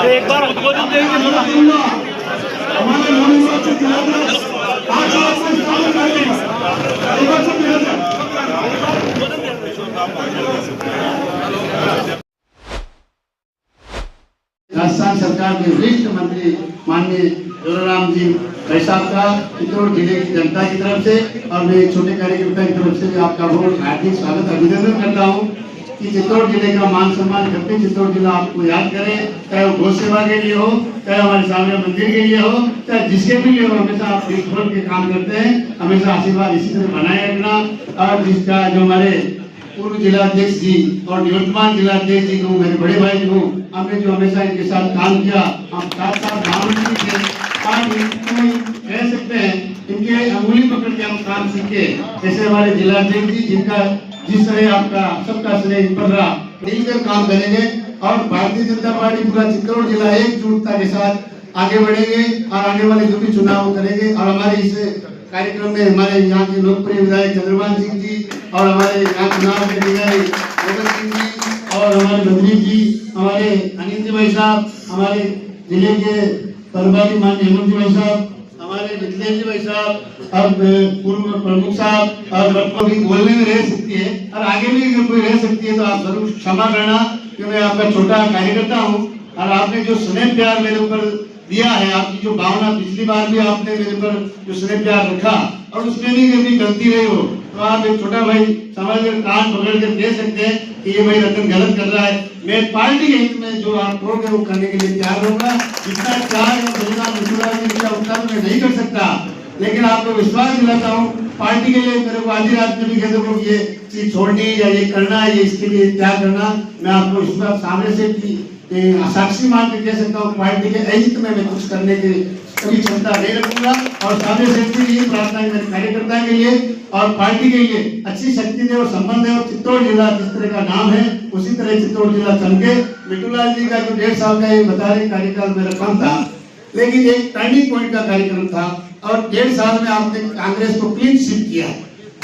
एक बार उद्बोधन देंगे। राजस्थान सरकार के वरिष्ठ मंत्री माननीय जोराराम जी भाई साहब का चित्तौड़ जिले की जनता की तरफ से और मेरे छोटे कार्यकर्ता की तरफ से भी आपका बहुत हार्दिक स्वागत अभिनंदन करता हूँ कि चित्तौड़ जिले का मान सम्मान करते चित्तौड़ जिला आपको याद करे, चाहे वो गौ सेवा के लिए हो, चाहे हमारे सामने मंदिर के लिए हो, चाहे जिसके भी लिए हो, हमेशा आप दिल खोल के काम करते हैं। हमेशा आशीर्वाद इसी तरह बनाए रखना। और जिसका जो हमारे पूर्व जिलाध्यक्ष जी और निवर्तमान जिलाध्यक्ष जी को मेरे बड़े भाई को हमने जो हमेशा इनके साथ काम किया, हम साथ साथ भावना थे। आज इनको कह सकते हैं इनके अंगुली पकड़ के हम काम सीखे। ऐसे हमारे जिलाध्यक्ष जी जिनका जिस तरह आपका सबका स्नेह पर रहा, मिलकर काम करेंगे और भारतीय जनता पार्टी पूरा चित्तौड़ जिला एकजुटता के साथ आगे बढ़ेंगे और आने वाले जो भी चुनाव करेंगे। और हमारे इस कार्यक्रम में हमारे यहाँ के लोकप्रिय विधायक चंद्रभान सिंह जी और हमारे यहाँ चुनाव के अधिकारी गोविंद सिंह जी और हमारे मंत्री जी, हमारे अनिल जी भाई साहब, हमारे जिले के प्रभारी माननीय हेमंत जी भाई साहब, हमारे मिथिलेश जी भाई साहब और पूर्व प्रमुख साहब और भी बोलने में रह सकती है और आगे भी अगर कोई रह सकती है तो आप जरूर क्षमा करना कि मैं आपका छोटा कार्यकर्ता हूँ। और आपने जो स्नेह प्यार मेरे ऊपर दिया है, आपकी जो भावना, पिछली बार भी आपने मेरे ऊपर जो स्नेह प्यार रखा और उसमें भी कभी गलती रही हो तो आप एक छोटा भाई समझ कर कान पकड़ कर कह सकते हैं कि ये भाई रतन गलत कर रहा है। मैं पार्टी के हित में जो आप कहोगे वो करने के लिए तैयार रहूंगा। जितना चार या बलिदान उतना तो मैं नहीं कर सकता, लेकिन आपको विश्वास दिलाता हूँ पार्टी के लिए मेरे को आधी रात में भी कहते हो ये चीज छोड़नी या ये करना है, ये इसके लिए क्या करना, मैं आपको इस बात सामने से साक्षी मान के कह सकता हूँ पार्टी के हित में मैं कुछ करने की कभी क्षमता नहीं रखूंगा। और सामने से यही प्रार्थना है मेरे कार्यकर्ता के लिए और पार्टी के लिए अच्छी शक्ति दे और संबंध है। और चित्तौड़ जिला जिस तरह का नाम है उसी तरह चित्तौड़ जिला चमके। मिठूलाल जी का जो 1.5 साल का ये बता रहे कार्यकाल मेरा कम था, लेकिन एक टर्निंग पॉइंट का कार्यक्रम था और 1.5 साल में आपने कांग्रेस को क्लीन स्वीप किया।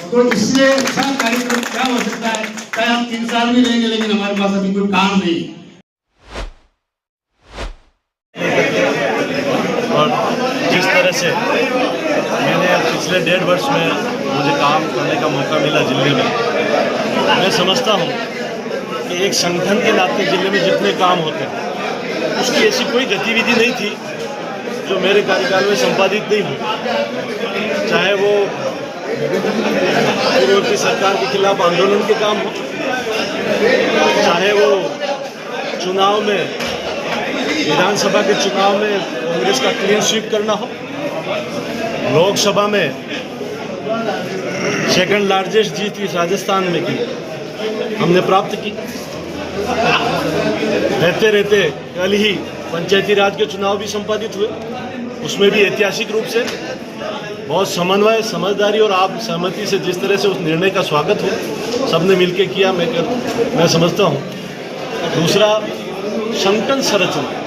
तो इससे अच्छा कार्यक्रम क्या हो सकता है? चाहे हम 3 साल भी रहेंगे लेकिन हमारे पास अभी कोई काम नहीं। और जिस तरह से मैंने पिछले 1.5 वर्ष में मुझे काम करने का मौका मिला जिले में, मैं समझता हूँ कि एक संगठन के नाते जिले में जितने काम होते हैं उसकी ऐसी कोई गतिविधि नहीं थी जो मेरे कार्यकाल में संपादित नहीं हुई। चाहे वो पूर्ववर्ती सरकार के खिलाफ आंदोलन के काम हो, चाहे वो चुनाव में विधानसभा के चुनाव में कांग्रेस का क्लीन स्वीप करना हो, लोकसभा में सेकंड लार्जेस्ट जीत इस राजस्थान में की हमने प्राप्त की। रहते रहते कल ही पंचायती राज के चुनाव भी संपादित हुए, उसमें भी ऐतिहासिक रूप से बहुत समन्वय, समझदारी और आप सहमति से जिस तरह से उस निर्णय का स्वागत हो सबने मिलकर किया, मैं समझता हूँ। दूसरा, संगठन संरचना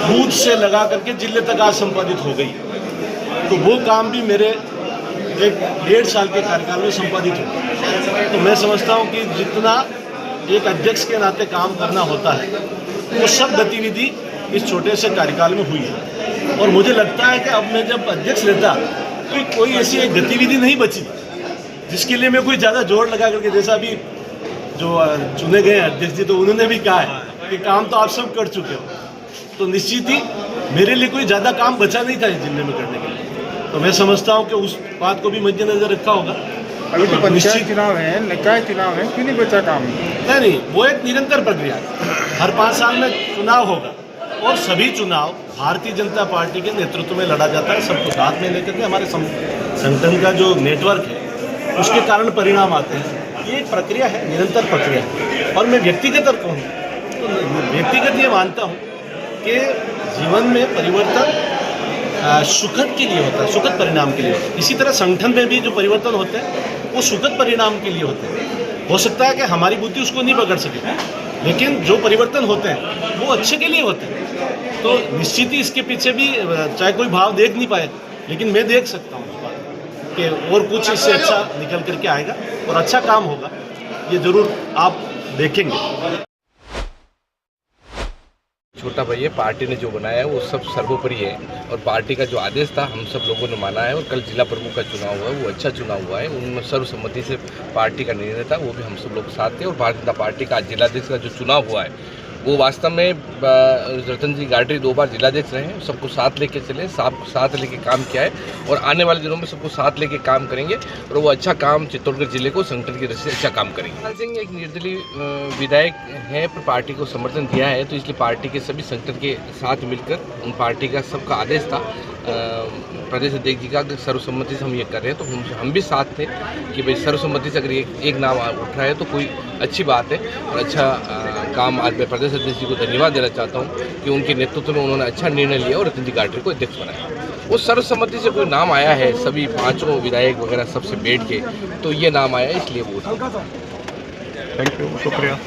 बूथ से लगा करके जिले तक आज संपादित हो गई, तो वो काम भी मेरे एक 1.5 साल के कार्यकाल में संपादित हो। तो मैं समझता हूँ कि जितना एक अध्यक्ष के नाते काम करना होता है वो सब गतिविधि इस छोटे से कार्यकाल में हुई है। और मुझे लगता है कि अब मैं जब अध्यक्ष रहता तो कोई ऐसी एक गतिविधि नहीं बची जिसके लिए मैं कोई ज़्यादा जोर लगा करके, जैसा अभी जो चुने गए अध्यक्ष जी तो उन्होंने भी कहा है कि काम तो आप सब कर चुके हो, तो निश्चित ही मेरे लिए कोई ज़्यादा काम बचा नहीं था इस जिले में करने के लिए। तो मैं समझता हूँ कि उस बात को भी मद्देनजर रखा होगा। अभी तो पंचायत चुनाव है, निकाय चुनाव है, क्यों नहीं बचा काम? नहीं, वो एक निरंतर प्रक्रिया है। हर 5 साल में चुनाव होगा और सभी चुनाव भारतीय जनता पार्टी के नेतृत्व में लड़ा जाता है, सबको साथ में लेकर के। हमारे संगठन का जो नेटवर्क है उसके कारण परिणाम आते हैं। ये एक प्रक्रिया है, निरंतर प्रक्रिया है। और मैं व्यक्तिगत कहूँ तो व्यक्तिगत ये मानता हूँ कि जीवन में परिवर्तन सुखद के लिए होता है, सुखद परिणाम के लिए होता है। इसी तरह संगठन में भी जो परिवर्तन होते हैं वो सुखद परिणाम के लिए होते हैं। हो सकता है कि हमारी बुद्धि उसको नहीं पकड़ सके, लेकिन जो परिवर्तन होते हैं वो अच्छे के लिए होते हैं। तो निश्चित ही इसके पीछे भी चाहे कोई भाव देख नहीं पाए, लेकिन मैं देख सकता हूँ। कि और कुछ इससे अच्छा निकल करके आएगा और अच्छा काम होगा, ये ज़रूर आप देखेंगे। छोटा भाई है, पार्टी ने जो बनाया है वो सब सर्वोपरि है और पार्टी का जो आदेश था हम सब लोगों ने माना है। और कल जिला प्रमुख का चुनाव हुआ है, वो अच्छा चुनाव हुआ है, उनमें सर्वसम्मति से पार्टी का निर्णय था, वो भी हम सब लोग साथ थे। और भारतीय जनता पार्टी का जिलाध्यक्ष का जो चुनाव हुआ है वो वास्तव में रतन जी गाडरी 2 बार जिलाध्यक्ष रहे हैं, सबको साथ लेके चले, साथ लेके काम किया है और आने वाले दिनों में सबको साथ लेके काम करेंगे और वो अच्छा काम चित्तौड़गढ़ जिले को संगठन की दृष्टि से अच्छा काम करेंगे। लाल सिंह एक निर्दलीय विधायक है, पर पार्टी को समर्थन दिया है, तो इसलिए पार्टी के सभी संगठन के साथ मिलकर उन पार्टी का सबका आदेश था प्रदेश अध्यक्ष जी का सर्वसम्मति से हम ये कर रहे हैं, तो हम भी साथ थे कि भाई सर्वसम्मति से अगर एक नाम उठ रहा है तो कोई अच्छी बात है और अच्छा काम। आज मैं प्रदेश अध्यक्ष जी को धन्यवाद देना चाहता हूँ कि उनके नेतृत्व में उन्होंने अच्छा निर्णय लिया और रतन जी गाडरी को अध्यक्ष बनाया। वो सर्वसम्मति से कोई नाम आया है, सभी 5 विधायक वगैरह सबसे बैठ के, तो ये नाम आया इसलिए वो। थैंक यू, शुक्रिया।